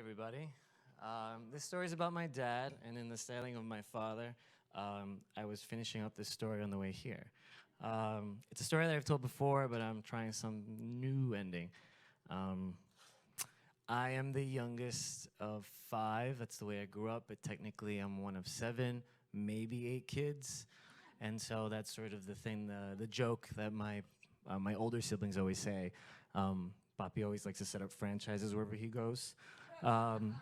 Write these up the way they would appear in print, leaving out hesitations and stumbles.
everybody. This story is about my dad, and in the styling of my father. I was finishing up this story on the way here. It's a story that I've told before, but I'm trying some new ending. Um, I am the youngest of five. That's the way I grew up, but technically I'm one of seven, maybe eight kids. And so that's sort of the thing, the joke that my older siblings always say. Papi always likes to set up franchises wherever he goes. Um,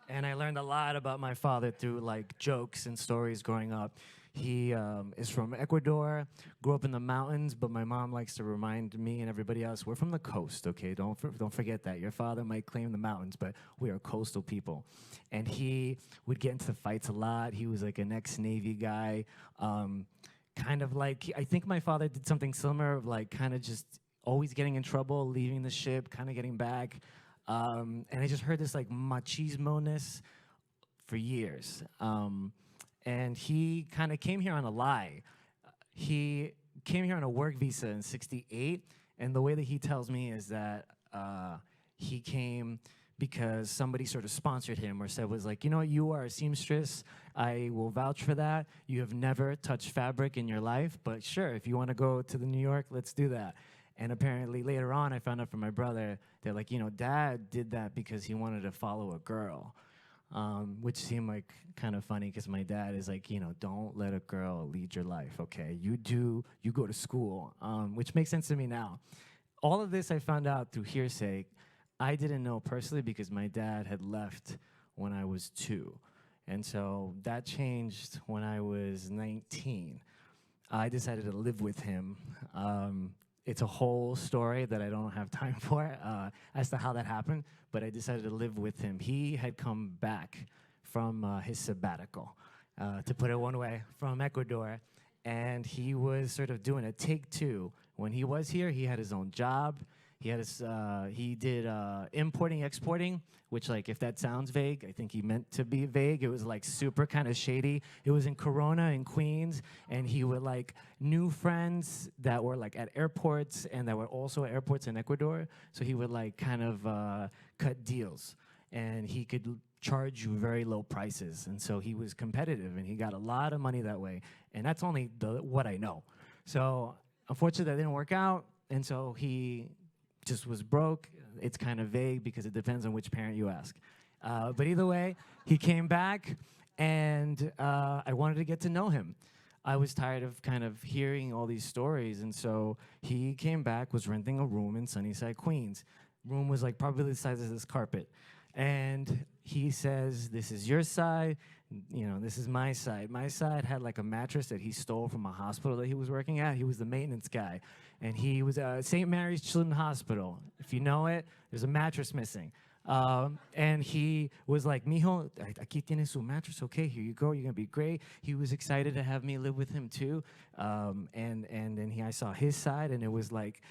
and I learned a lot about my father through like jokes and stories growing up. He is from Ecuador, grew up in the mountains, but my mom likes to remind me and everybody else, we're from the coast, okay? Don't forget that. Your father might claim the mountains, but we are coastal people. And he would get into fights a lot. He was like an ex-Navy guy. Kind of like, I think my father did something similar of like kind of just always getting in trouble, leaving the ship, kind of getting back. And I just heard this like machismo-ness for years. And he kind of came here on a lie. He came here on a work visa in '68, and the way that he tells me is that he came because somebody sort of sponsored him or said was like, you know, you are a seamstress. I will vouch for that. You have never touched fabric in your life, but sure, if you want to go to the New York, let's do that. And apparently later on, I found out from my brother, they're like, you know, Dad did that because he wanted to follow a girl, which seemed like kind of funny because my dad is like, you know, don't let a girl lead your life, okay? You go to school, which makes sense to me now. All of this I found out through hearsay. I didn't know personally because my dad had left when I was 2. And so that changed when I was 19. I decided to live with him. It's a whole story that I don't have time for as to how that happened, but I decided to live with him. He had come back from his sabbatical, to put it one way, from Ecuador, and he was sort of doing a take two. When he was here, he had his own job. He had his, he did importing, exporting, which like if that sounds vague, I think he meant to be vague. It was like super kind of shady. It was in Corona in Queens, and he would like new friends that were like at airports and that were also at airports in Ecuador. So he would like kind of cut deals, and he could charge you very low prices. And so he was competitive, and he got a lot of money that way. And that's only what I know. So unfortunately, that didn't work out, and so he just was broke. It's kind of vague because it depends on which parent you ask. But either way, he came back, and I wanted to get to know him. I was tired of kind of hearing all these stories, and so he came back, was renting a room in Sunnyside, Queens. Room was like probably the size of this carpet. And he says, this is your side, you know, this is my side. My side had like a mattress that he stole from a hospital that he was working at. He was the maintenance guy. And he was at St. Mary's Children's Hospital. If you know it, there's a mattress missing. And he was like, mijo, aquí tienes su mattress, okay, here you go, you're gonna be great. He was excited to have me live with him too. And then I saw his side, and it was like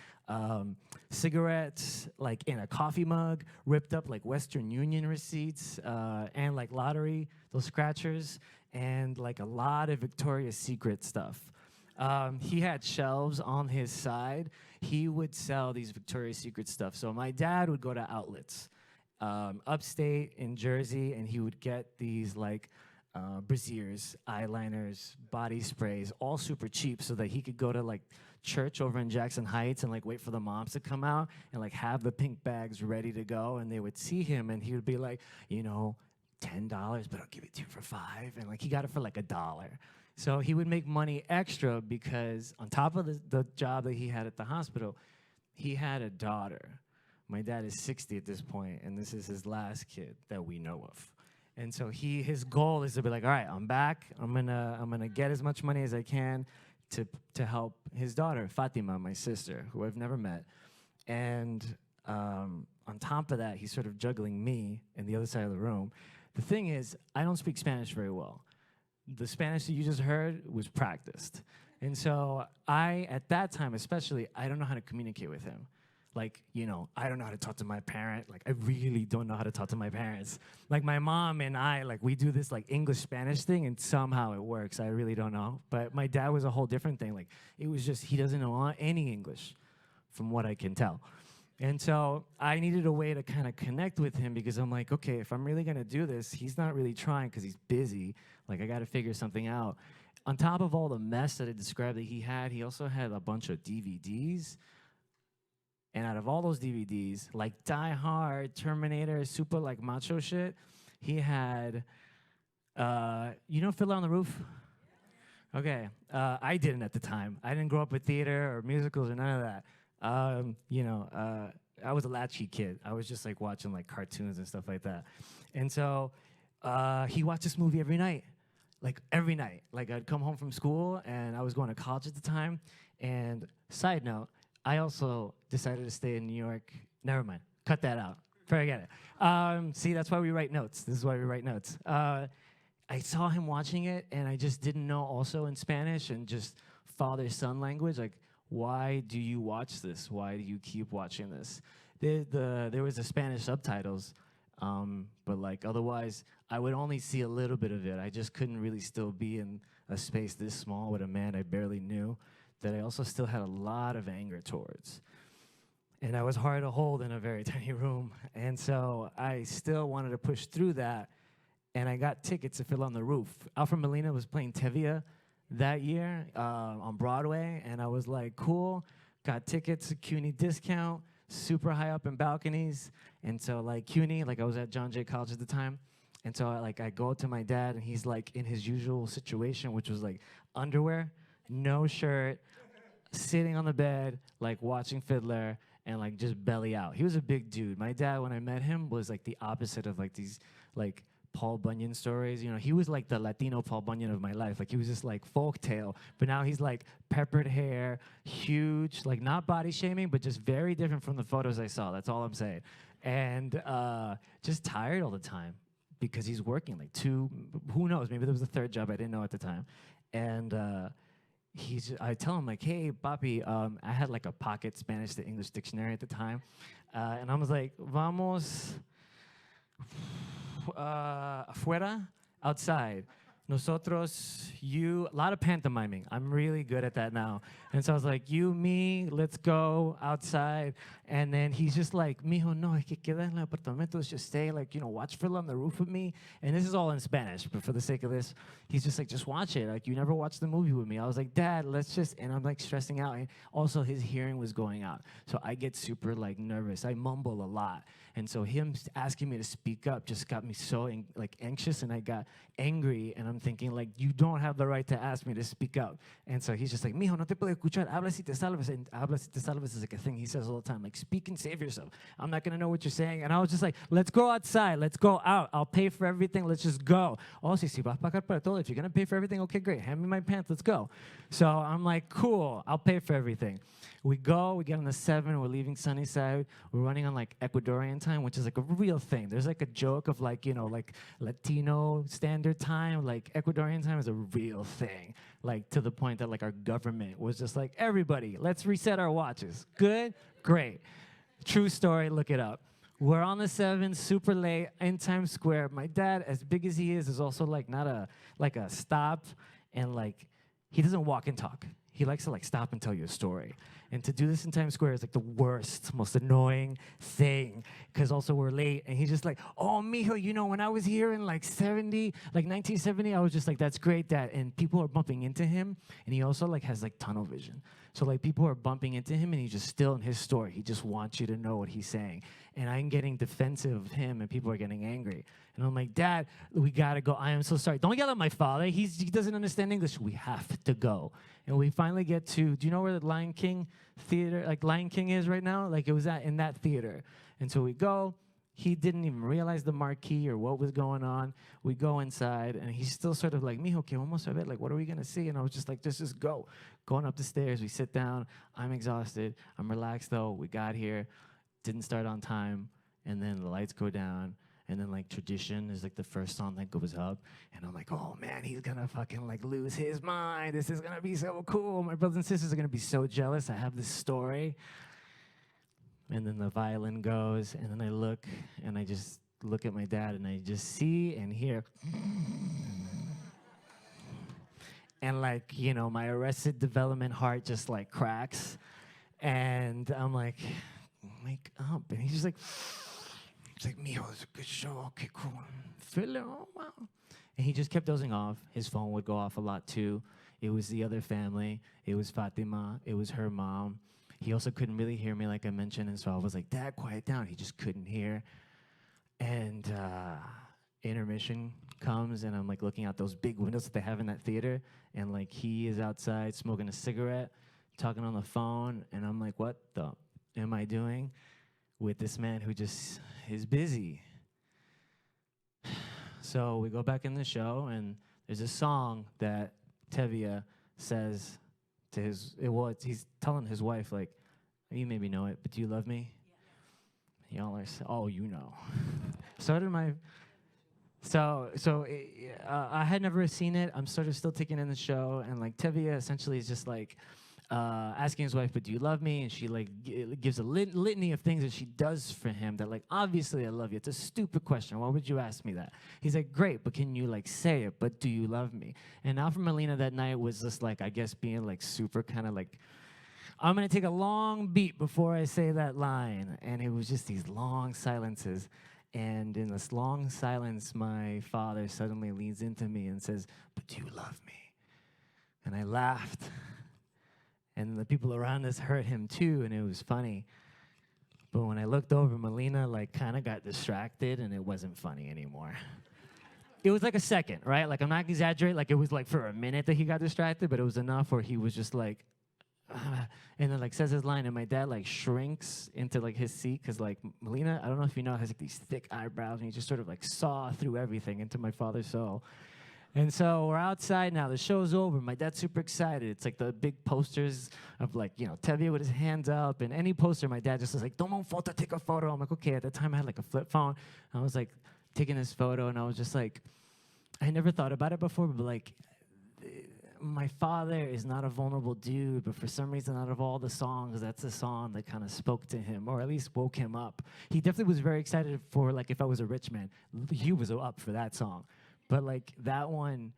cigarettes, like in a coffee mug, ripped up like Western Union receipts, and like lottery, those scratchers, and like a lot of Victoria's Secret stuff. He had shelves on his side. He would sell these Victoria's Secret stuff. So my dad would go to outlets upstate in Jersey, and he would get these like brassieres, eyeliners, body sprays, all super cheap, so that he could go to like church over in Jackson Heights and like wait for the moms to come out and like have the pink bags ready to go, and they would see him, and he would be like, you know, $10, but I'll give it to you for $5, and like he got it for like $1. So he would make money extra because on top of the job that he had at the hospital, he had a daughter. My dad is 60 at this point, and this is his last kid that we know of. And so his goal is to be like, all right, I'm back. I'm gonna get as much money as I can to help his daughter, Fatima, my sister, who I've never met. And on top of that, he's sort of juggling me in the other side of the room. The thing is, I don't speak Spanish very well. The Spanish that you just heard was practiced. And so at that time especially, I don't know how to communicate with him. Like, you know, I don't know how to talk to my parent. Like, I really don't know how to talk to my parents. Like, my mom and I, like, we do this, like, English-Spanish thing, and somehow it works. I really don't know. But my dad was a whole different thing. Like, it was just, he doesn't know any English, from what I can tell. And so I needed a way to kind of connect with him because I'm like, okay, if I'm really gonna do this, he's not really trying because he's busy. Like I got to figure something out. On top of all the mess that I described that he also had a bunch of DVDs. And out of all those DVDs, like Die Hard, Terminator, super like macho shit, he had, Fiddler on the Roof? Okay, I didn't at the time. I didn't grow up with theater or musicals or none of that. I was a latchkey kid. I was just like watching like cartoons and stuff like that. And so he watched this movie every night, like every night. Like I'd come home from school and I was going to college at the time. And side note, I also decided to stay in New York. Never mind, cut that out. Forget it. See, that's why we write notes. This is why we write notes. I saw him watching it, and I just didn't know also in Spanish and just father-son language, like, why do you watch this? Why do you keep watching this? There was the Spanish subtitles, but like otherwise, I would only see a little bit of it. I just couldn't really still be in a space this small with a man I barely knew that I also still had a lot of anger towards. And I was hard to hold in a very tiny room. And so I still wanted to push through that. And I got tickets to Fiddler on the Roof. Alfred Molina was playing Tevye that year on Broadway. And I was like, cool. Got tickets, CUNY discount, super high up in balconies. And so like CUNY, like I was at John Jay College at the time. And so I go to my dad and he's like in his usual situation, which was like underwear, no shirt, sitting on the bed, like watching Fiddler and like just belly out. He was a big dude. My dad, when I met him, was like the opposite of like these like Paul Bunyan stories. You know, he was like the Latino Paul Bunyan of my life. Like he was just like folk tale, but now he's like peppered hair, huge, like not body shaming, but just very different from the photos I saw. That's all I'm saying. And just tired all the time because he's working like who knows, maybe there was a third job I didn't know at the time. And I tell him like, hey, papi, I had like a pocket Spanish to English dictionary at the time. And I was like, vamos afuera, outside. Nosotros, you, a lot of pantomiming. I'm really good at that now. And so I was like, you, me, let's go outside. And then he's just like, mijo, no, hay que quedar en el apartamento. Let's just stay, like, watch Fiddler on the Roof with me. And this is all in Spanish, but for the sake of this, he's just like, just watch it. Like, you never watched the movie with me. I was like, Dad, let's just, and I'm like stressing out. And also his hearing was going out. So I get super like nervous. I mumble a lot. And so him asking me to speak up just got me so anxious, and I got angry. And I'm thinking like, you don't have the right to ask me to speak up. And so he's just like, mijo, no te puedo escuchar. Habla si te salves. And habla si te salves is like a thing he says all the time. Like, speak and save yourself. I'm not gonna know what you're saying. And I was just like, let's go outside. Let's go out. I'll pay for everything. Let's just go. Oh, si vas a pagar para todo. If you're gonna pay for everything, okay, great. Hand me my pants. Let's go. So I'm like, cool. I'll pay for everything. We go. We get on the 7. We're leaving Sunnyside. We're running on like Ecuadorian time, which is like a real thing. There's like a joke of like, like Latino standard time. Like Ecuadorian time is a real thing. Like to the point that like our government was just like, everybody, let's reset our watches. Good? Great. True story, look it up. We're on the 7, super late, in Times Square. My dad, as big as he is also like not a stop, and like he doesn't walk and talk. He likes to like stop and tell you a story. And to do this in Times Square is like the worst, most annoying thing, because also we're late. And he's just like, oh, mijo, when I was here in like 1970, I was just like, that's great, Dad. And people are bumping into him. And he also like has like tunnel vision. So like people are bumping into him and he's just still in his story. He just wants you to know what he's saying. And I'm getting defensive of him and people are getting angry. And I'm like, Dad, we gotta go. I am so sorry. Don't yell at my father. He doesn't understand English. We have to go. And we finally get to, do you know where the Lion King theater, like Lion King is right now? Like it was in that theater. And so we go. He didn't even realize the marquee or what was going on. We go inside, and he's still sort of like, mijo, que vamos a ver? Like, what are we going to see? And I was just like, just go. Going up the stairs, we sit down. I'm exhausted. I'm relaxed, though. We got here. Didn't start on time. And then the lights go down. And then, like, Tradition is, like, the first song that goes up. And I'm like, oh, man, he's going to fucking, like, lose his mind. This is going to be so cool. My brothers and sisters are going to be so jealous. I have this story. And then the violin goes, and then I look, and I just look at my dad, and I just see and hear. And, like, my Arrested Development heart just, like, cracks. And I'm like, wake up. And he's like, mijo, it's a good show. Okay, cool. Feel it, oh, wow. And he just kept dozing off. His phone would go off a lot, too. It was the other family. It was Fatima. It was her mom. He also couldn't really hear me, like I mentioned. And so I was like, Dad, quiet down. He just couldn't hear. And intermission comes, and I'm, like, looking out those big windows that they have in that theater. And, like, he is outside smoking a cigarette, talking on the phone. And I'm like, what the am I doing with this man who just is busy? So we go back in the show, and there's a song that Tevye says to he's telling his wife, like, you maybe know it, but do you love me? Yeah. Y'all are, oh, you know. I had never seen it. I'm sort of still taking in the show, and like Tevye essentially is just like asking his wife, but do you love me? And she like gives a litany of things that she does for him that like, obviously I love you. It's a stupid question. Why would you ask me that? He's like, great, but can you like say it, but do you love me? And Alfred Molina that night was just like, I guess being like super kind of like, I'm gonna take a long beat before I say that line. And it was just these long silences. And in this long silence, my father suddenly leans into me and says, but do you love me? And I laughed. And the people around us heard him too, and it was funny. But when I looked over, Molina like kind of got distracted, and it wasn't funny anymore. It was like a second, right? Like I'm not exaggerating. Like it was like for a minute that he got distracted, but it was enough where he was just like, and then like says his line, and my dad like shrinks into like his seat because like Molina, I don't know if you know, has like these thick eyebrows, and he just sort of like saw through everything into my father's soul. And so we're outside now. The show's over. My dad's super excited. It's like the big posters of like, you know, Tevye with his hands up. And any poster, my dad just was like, toma un foto, take a photo. I'm like, okay. At the time, I had like a flip phone. I was like taking this photo, and I was just like, I never thought about it before, but like, my father is not a vulnerable dude, but for some reason, out of all the songs, that's a song that kind of spoke to him, or at least woke him up. He definitely was very excited for, like, if I was a rich man, he was up for that song. But, like, that one,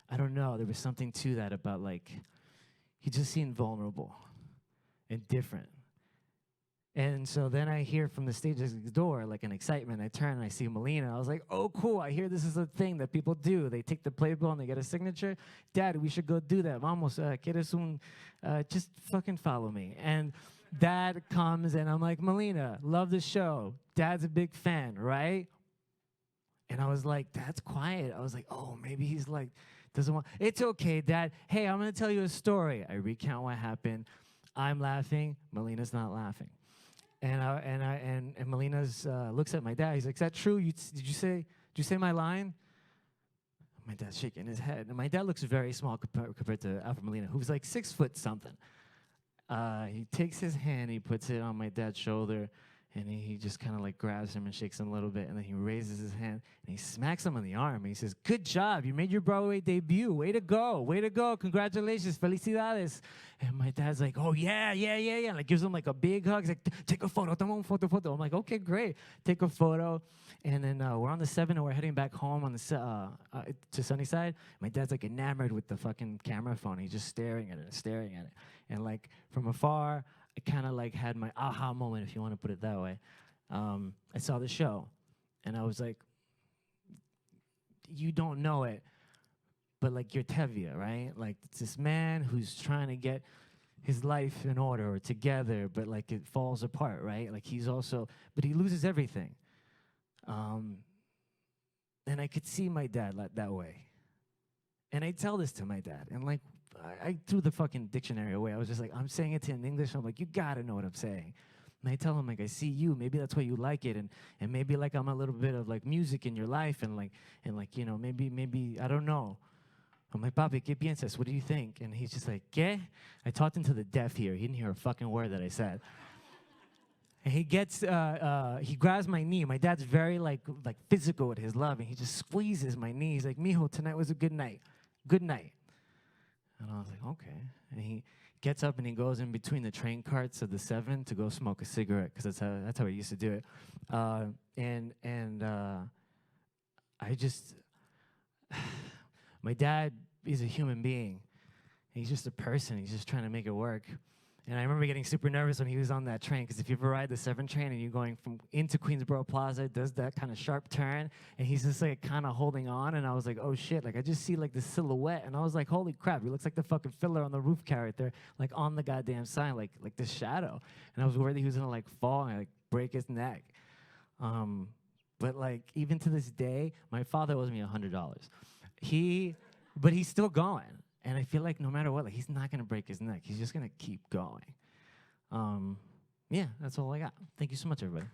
I don't know, there was something to that about, like, he just seemed vulnerable and different. And so then I hear from the stage door, like, an excitement. I turn and I see Molina. I was like, oh, cool, I hear this is a thing that people do. They take the playbill and they get a signature. Dad, we should go do that. Vamos, quieres un, just fucking follow me. And Dad comes, and I'm like, Molina, love the show. Dad's a big fan, right? And I was like, Dad's quiet. I was like, oh, maybe he's like, doesn't want. It's okay, Dad. Hey, I'm going to tell you a story. I recount what happened. I'm laughing. Molina's not laughing. And Molina's looks at my dad. He's like, is that true? Did you say my line? My dad's shaking his head. And my dad looks very small compared to Alfred Molina, who's like 6 foot something. He takes his hand, he puts it on my dad's shoulder, and he just kind of like grabs him and shakes him a little bit, and then he raises his hand, and he smacks him on the arm, and he says, good job, you made your Broadway debut, way to go, congratulations, felicidades. And my dad's like, oh, yeah, and like gives him like a big hug. He's like, take a photo, toma un photo. I'm like, okay, great, take a photo. And then we're on the 7, and we're heading back home on the to Sunnyside. My dad's like enamored with the fucking camera phone. He's just staring at it. And like from afar, I kind of like had my aha moment, if you want to put it that way. I saw the show, and I was like, you don't know it, but like you're Tevye, right? Like it's this man who's trying to get his life in order or together, but like it falls apart, right? Like he's also, but he loses everything. And I could see my dad that way. And I tell this to my dad, and like, I threw the fucking dictionary away. I was just like, I'm saying it to him in English. I'm like, you gotta know what I'm saying. And I tell him, like, I see you. Maybe that's why you like it. And maybe, like, I'm a little bit of, like, music in your life. And, like, you know, maybe, I don't know. I'm like, Papi, ¿qué piensas? What do you think? And he's just like, ¿qué? I talked into the deaf here. He didn't hear a fucking word that I said. And he grabs my knee. My dad's very, like physical with his love. And he just squeezes my knee. He's like, mijo, tonight was a good night. Good night. And I was like, okay. And he gets up and he goes in between the train carts of the 7 to go smoke a cigarette, because that's how he used to do it. I just, my dad is a human being. He's just a person. He's just trying to make it work. And I remember getting super nervous when he was on that train, because if you ever ride the 7 train and you're going from into Queensboro Plaza, it does that kind of sharp turn, and he's just like kind of holding on, and I was like, oh shit, like I just see like the silhouette, and I was like, holy crap, he looks like the fucking filler on the roof character, like on the goddamn sign, like this shadow. And I was worried he was gonna like fall and like break his neck. But like even to this day, my father owes me $100. But he's still going. And I feel like no matter what, like he's not gonna break his neck. He's just gonna keep going. Yeah, that's all I got. Thank you so much, everybody.